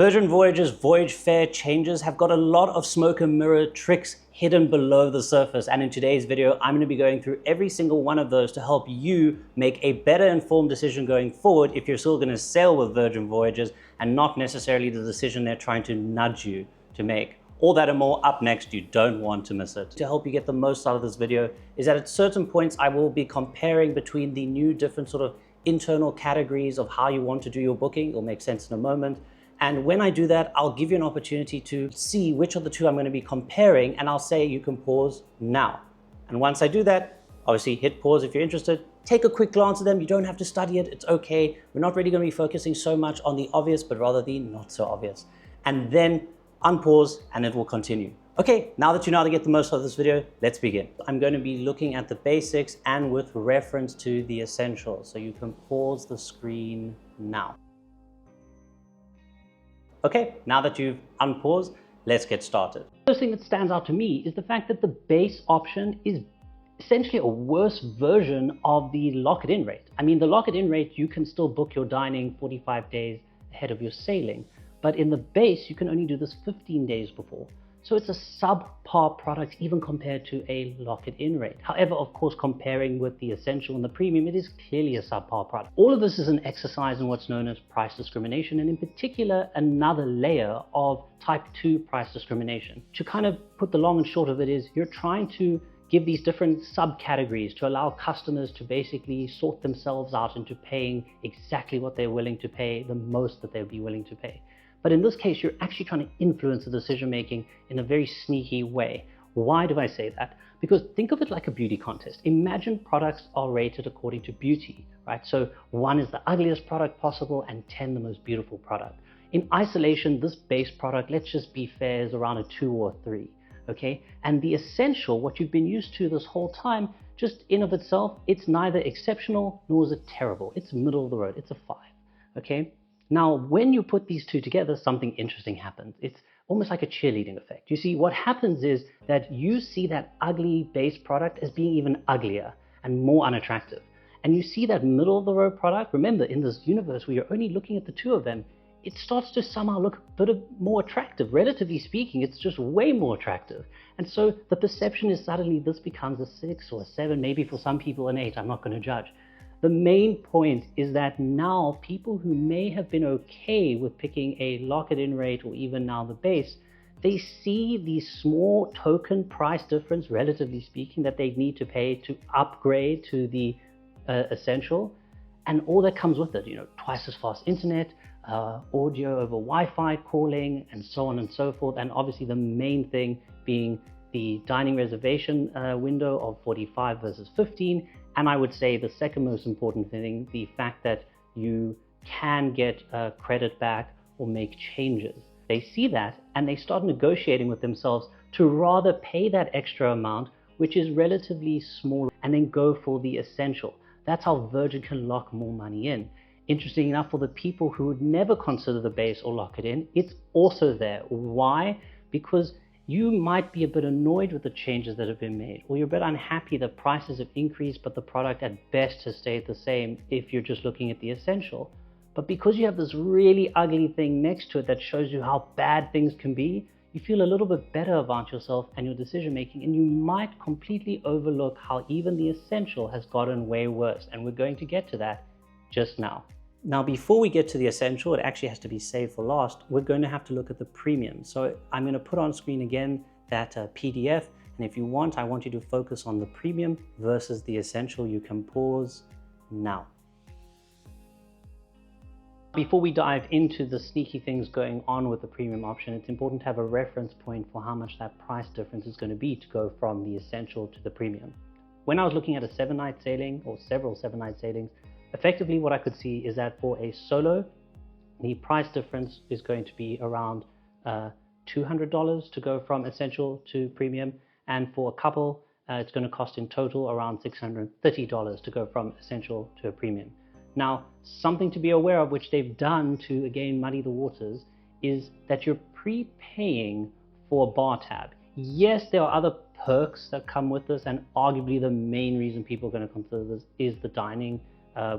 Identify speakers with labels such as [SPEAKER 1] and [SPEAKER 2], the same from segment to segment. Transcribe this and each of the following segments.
[SPEAKER 1] Virgin Voyages VoyageFair changes have got a lot of smoke and mirror tricks hidden below the surface, and in today's video I'm going to be going through every single one of those to help you make a better informed decision going forward if you're still going to sail with Virgin Voyages and not necessarily the decision they're trying to nudge you to make. All that and more up next. You don't want to miss it. To help you get the most out of this video is that at certain points I will be comparing between the new different sort of internal categories of how you want to do your booking. It'll make sense in a moment. And when I do that, I'll give you an opportunity to see which of the two I'm going to be comparing, and I'll say you can pause now. And once I do that, obviously hit pause if you're interested. Take a quick glance at them. You don't have to study it. It's okay. We're not really going to be focusing so much on the obvious, but rather the not so obvious. And then unpause and it will continue. Okay, now that you know how to get the most out of this video, let's begin. I'm going to be looking at the basics and with reference to the essentials. So you can pause the screen now. Okay, now that you've unpaused, let's get started. The first thing that stands out to me is the fact that the base option is essentially a worse version of the lock-it-in rate. I mean, the lock-it-in rate, you can still book your dining 45 days ahead of your sailing, but in the base, you can only do this 15 days before. So it's a subpar product even compared to a lock-it-in rate. However, of course, comparing with the essential and the premium, it is clearly a subpar product. All of this is an exercise in what's known as price discrimination, and in particular, another layer of type 2 price discrimination. To kind of put the long and short of it is, you're trying to give these different subcategories to allow customers to basically sort themselves out into paying exactly what they're willing to pay, the most that they'll be willing to pay. But in this case, you're actually trying to influence the decision-making in a very sneaky way. Why do I say that? Because think of it like a beauty contest. Imagine products are rated according to beauty, right? So 1 is the ugliest product possible and 10 the most beautiful product. In isolation, this base product, let's just be fair, is around a 2 or 3, okay? And the essential, what you've been used to this whole time, just in of itself, it's neither exceptional nor is it terrible. It's middle of the road, it's a 5, okay? Now, when you put these two together, something interesting happens. It's almost like a cheerleading effect. You see, what happens is that you see that ugly base product as being even uglier and more unattractive. And you see that middle of the road product, remember, in this universe where you're only looking at the two of them, it starts to somehow look a bit more attractive. Relatively speaking, it's just way more attractive. And so the perception is suddenly this becomes a 6 or a 7, maybe for some people an 8, I'm not going to judge. The main point is that now people who may have been okay with picking a lock-it-in rate or even now the base, they see the small token price difference, relatively speaking, that they need to pay to upgrade to the essential, and all that comes with it, you know, twice as fast internet, audio over Wi-Fi calling, and so on and so forth. And obviously the main thing being the dining reservation window of 45 versus 15. And I would say the second most important thing, the fact that you can get credit back or make changes. They see that and they start negotiating with themselves to rather pay that extra amount, which is relatively small, and then go for the essential. That's how Virgin can lock more money in. Interesting enough, for the people who would never consider the base or lock it in, it's also there. Why? Because you might be a bit annoyed with the changes that have been made, or you're a bit unhappy that prices have increased, but the product at best has stayed the same if you're just looking at the essential. But because you have this really ugly thing next to it that shows you how bad things can be, you feel a little bit better about yourself and your decision making, and you might completely overlook how even the essential has gotten way worse. And we're going to get to that just now. Now, before we get to the essential, it actually has to be saved for last. We're going to have to look at the premium. So I'm going to put on screen again that PDF. And if you want, I want you to focus on the premium versus the essential. You can pause now. Before we dive into the sneaky things going on with the premium option, it's important to have a reference point for how much that price difference is going to be to go from the essential to the premium. When I was looking at a 7-night sailing or several 7-night sailings, effectively, what I could see is that for a solo, the price difference is going to be around $200 to go from essential to premium. And for a couple, it's going to cost in total around $630 to go from essential to a premium. Now, something to be aware of, which they've done to, again, muddy the waters, is that you're prepaying for a bar tab. Yes, there are other perks that come with this, and arguably the main reason people are going to consider this is the dining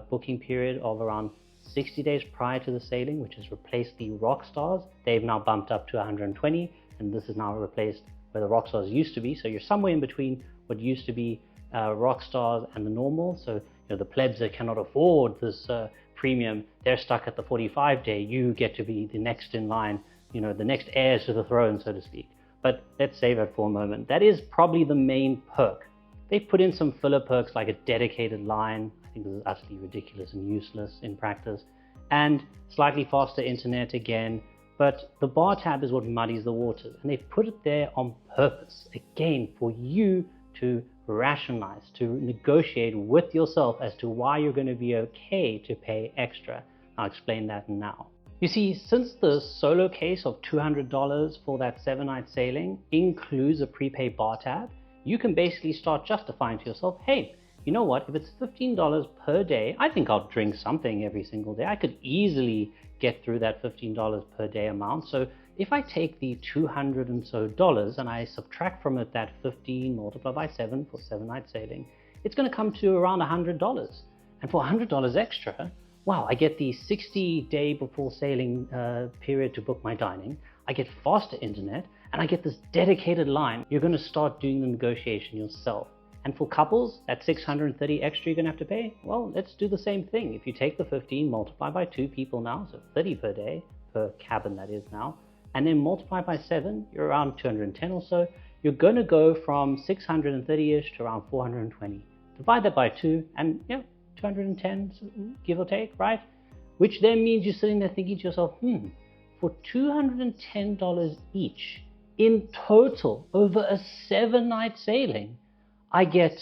[SPEAKER 1] booking period of around 60 days prior to the sailing, which has replaced the rock stars. They've now bumped up to 120, and this is now replaced where the rock stars used to be. So you're somewhere in between what used to be rock stars and the normal. So the plebs that cannot afford this premium, they're stuck at the 45-day. You get to be the next in line, the next heirs to the throne, so to speak. But let's save it for a moment. That is probably the main perk. They've put in some filler perks like a dedicated line. I think this is utterly ridiculous and useless in practice. And slightly faster internet again. But the bar tab is what muddies the waters. And they've put it there on purpose, again, for you to rationalize, to negotiate with yourself as to why you're going to be okay to pay extra. I'll explain that now. You see, since the solo case of $200 for that 7-night sailing includes a prepaid bar tab, you can basically start justifying to yourself, hey, you know what, if it's $15 per day, I think I'll drink something every single day. I could easily get through that $15 per day amount. So if I take the $200 and so and I subtract from it that 15 multiplied by 7 for 7-night sailing, it's going to come to around $100. And for $100 extra, wow, I get the 60-day before sailing period to book my dining, I get faster internet, and I get this dedicated line. You're going to start doing the negotiation yourself. And for couples, that $630 extra you're going to have to pay, well, let's do the same thing. If you take the 15, multiply by 2 people now, so 30 per day, per cabin that is now, and then multiply by 7, you're around 210 or so. You're going to go from 630-ish to around 420. Divide that by 2, and 210, give or take, right? Which then means you're sitting there thinking to yourself, for $210 each, in total, over a 7-night sailing, I get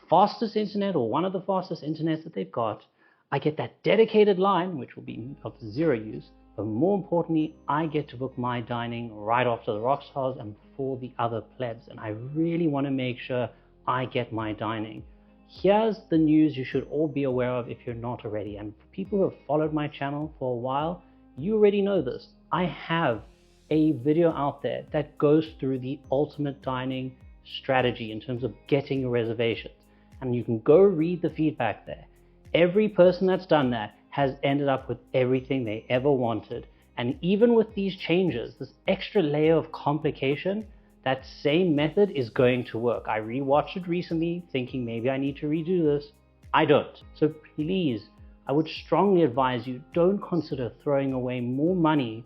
[SPEAKER 1] fastest internet, or one of the fastest internets that they've got. I get that dedicated line, which will be of 0 use. But more importantly, I get to book my dining right after the rock stars and before the other plebs. And I really want to make sure I get my dining. Here's the news you should all be aware of if you're not already. And for people who have followed my channel for a while, you already know this. I have a video out there that goes through the ultimate dining strategy in terms of getting your reservations. And you can go read the feedback there. Every person that's done that has ended up with everything they ever wanted. And even with these changes, this extra layer of complication, that same method is going to work. I rewatched it recently thinking maybe I need to redo this. I don't. So please, I would strongly advise you, don't consider throwing away more money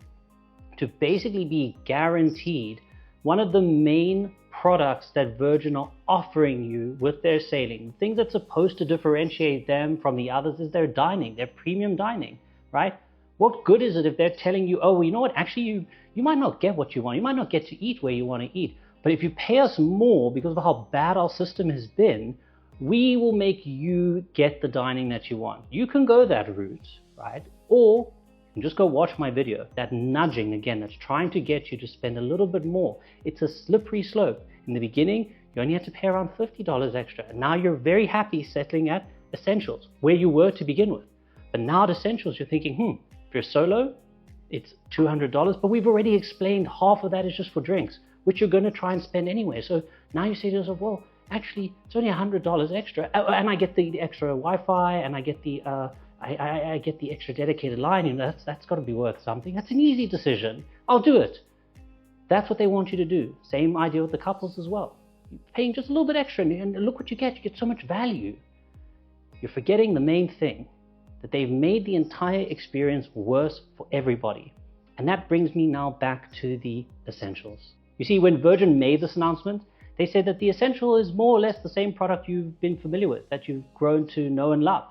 [SPEAKER 1] to basically be guaranteed one of the main products that Virgin are offering you with their sailing. The thing that's supposed to differentiate them from the others is their dining, their premium dining, right? What good is it if they're telling you, oh, you know what, actually you might not get what you want. You might not get to eat where you want to eat. But if you pay us more because of how bad our system has been, we will make you get the dining that you want. You can go that route, right? Or you can just go watch my video. That nudging, again, that's trying to get you to spend a little bit more. It's a slippery slope. In the beginning, you only had to pay around $50 extra. And now you're very happy settling at Essentials, where you were to begin with. But now at Essentials, you're thinking, if you're solo, it's $200, but we've already explained half of that is just for drinks, which you're going to try and spend anyway. So now you say to yourself, well, actually, it's only $100 extra, and I get the extra Wi-Fi, and I get the I get the extra dedicated line. That's got to be worth something. That's an easy decision. I'll do it. That's what they want you to do. Same idea with the couples as well. You're paying just a little bit extra, and look what you get. You get so much value. You're forgetting the main thing, that they've made the entire experience worse for everybody. And that brings me now back to the Essentials. You see, when Virgin made this announcement, they said that the Essential is more or less the same product you've been familiar with, that you've grown to know and love.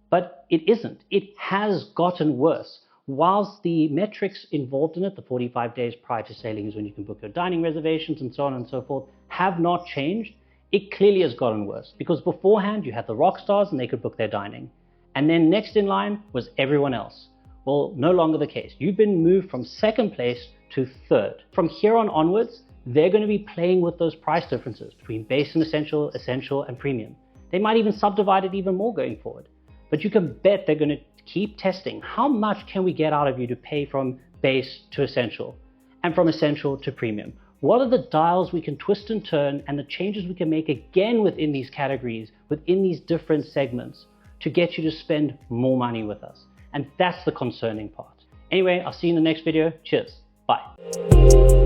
[SPEAKER 1] But it isn't. It has gotten worse. Whilst the metrics involved in it, the 45 days prior to sailing is when you can book your dining reservations and so on and so forth, have not changed, it clearly has gotten worse. Because beforehand, you had the rock stars and they could book their dining. And then next in line was everyone else. Well, no longer the case. You've been moved from second place to third. From here on onwards, they're going to be playing with those price differences between base and essential, essential and premium. They might even subdivide it even more going forward. But you can bet they're going to keep testing. How much can we get out of you to pay from base to essential and from essential to premium? What are the dials we can twist and turn and the changes we can make again within these categories, within these different segments to get you to spend more money with us? And that's the concerning part. Anyway, I'll see you in the next video. Cheers. Bye.